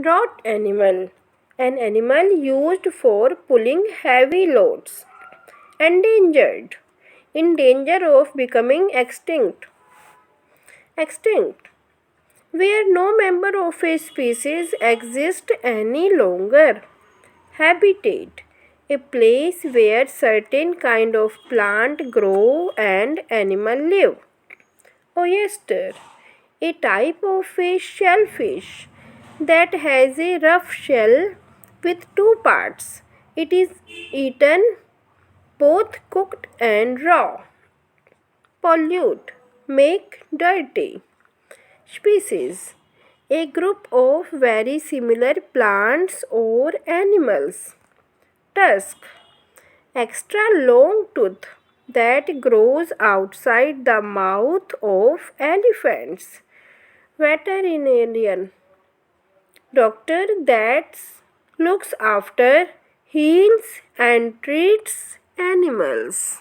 Draught animal. An animal used for pulling heavy loads. Endangered. In danger of becoming extinct. Extinct. Where no member of a species exists any longer. Habitate. A place where certain kind of plant grow and animal live. Oyester. A type of a shellfish that has a rough shell with two parts. It is eaten both cooked and raw. Pollute. Make dirty. Species. A group of very similar plants or animals. Tusk. Extra long tooth that grows outside the mouth of elephants. Veterinarian. Doctor that looks after, heals and treats animals.